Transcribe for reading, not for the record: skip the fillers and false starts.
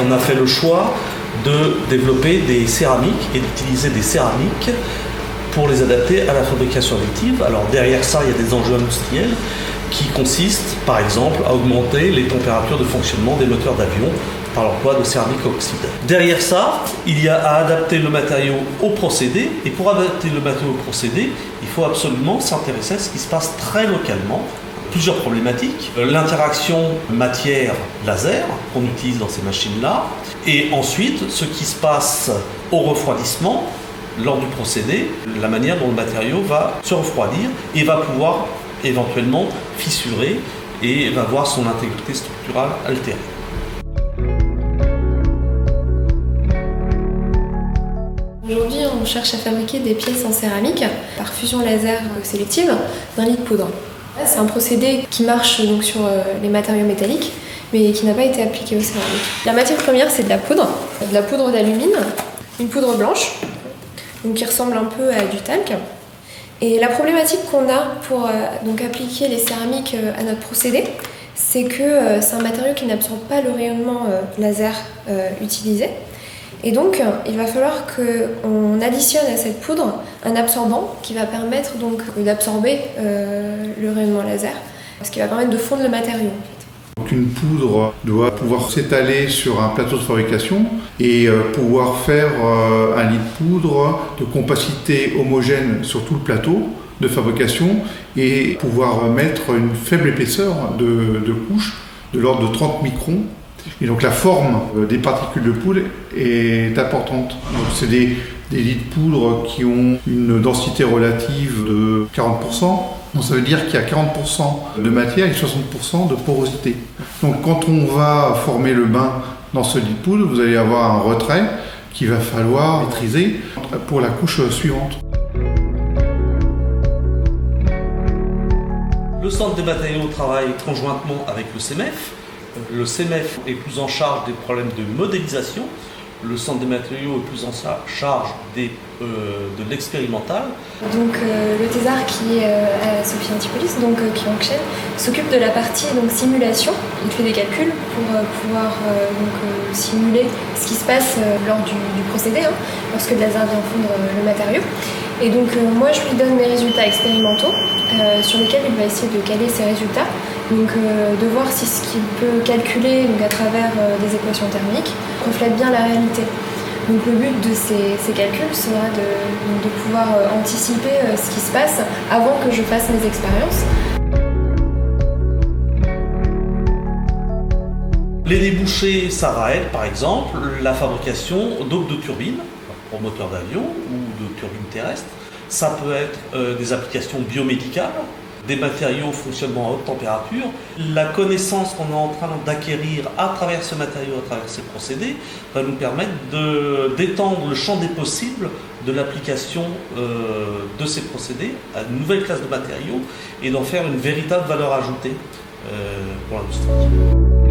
On a fait le choix de développer des céramiques et d'utiliser des céramiques pour les adapter à la fabrication additive. Alors derrière ça, il y a des enjeux industriels qui consistent par exemple à augmenter les températures de fonctionnement des moteurs d'avion par l'emploi de céramique oxyde. Derrière ça, il y a à adapter le matériau au procédé, et pour adapter le matériau au procédé, il faut absolument s'intéresser à ce qui se passe très localement. Plusieurs problématiques. L'interaction matière-laser qu'on utilise dans ces machines-là, et ensuite ce qui se passe au refroidissement lors du procédé, la manière dont le matériau va se refroidir et va pouvoir éventuellement fissurer et va voir son intégrité structurale altérée. Aujourd'hui, on cherche à fabriquer des pièces en céramique par fusion laser sélective d'un lit de poudre. C'est un procédé qui marche donc sur les matériaux métalliques, mais qui n'a pas été appliqué aux céramiques. La matière première, c'est de la poudre d'alumine, une poudre blanche, donc qui ressemble un peu à du talc. Et la problématique qu'on a pour donc appliquer les céramiques à notre procédé, c'est que c'est un matériau qui n'absorbe pas le rayonnement laser utilisé. Et donc, il va falloir qu'on additionne à cette poudre un absorbant qui va permettre donc d'absorber le rayonnement laser, ce qui va permettre de fondre le matériau. Donc une poudre doit pouvoir s'étaler sur un plateau de fabrication et pouvoir faire un lit de poudre de compacité homogène sur tout le plateau de fabrication et pouvoir mettre une faible épaisseur de couche de l'ordre de 30 microns. Et donc la forme des particules de poudre est importante. Donc c'est des lits de poudre qui ont une densité relative de 40%. Donc ça veut dire qu'il y a 40% de matière et 60% de porosité. Donc quand on va former le bain dans ce lit de poudre, vous allez avoir un retrait qu'il va falloir maîtriser pour la couche suivante. Le centre des matériaux travaille conjointement avec le CEMEF. Le CEMEF est plus en charge des problèmes de modélisation. Le centre des matériaux est plus en charge de l'expérimental. Donc le thésard qui est à Sophie Antipolis, donc qui est en chaîne, s'occupe de la partie donc, simulation. Il fait des calculs pour pouvoir simuler ce qui se passe lors du procédé, lorsque le laser vient fondre le matériau. Et donc moi je lui donne mes résultats expérimentaux sur lesquels il va essayer de caler ses résultats. Donc de voir si ce qu'il peut calculer donc, à travers des équations thermiques reflète bien la réalité. Donc le but de ces calculs sera de pouvoir anticiper ce qui se passe avant que je fasse mes expériences. Les débouchés, ça va être par exemple la fabrication d'aubes de turbines pour moteurs d'avion ou de turbines terrestres. Ça peut être des applications biomédicales, des matériaux fonctionnement à haute température. La connaissance qu'on est en train d'acquérir à travers ce matériau, à travers ces procédés, va nous permettre d'étendre le champ des possibles de l'application de ces procédés à une nouvelle classe de matériaux et d'en faire une véritable valeur ajoutée pour l'industrie.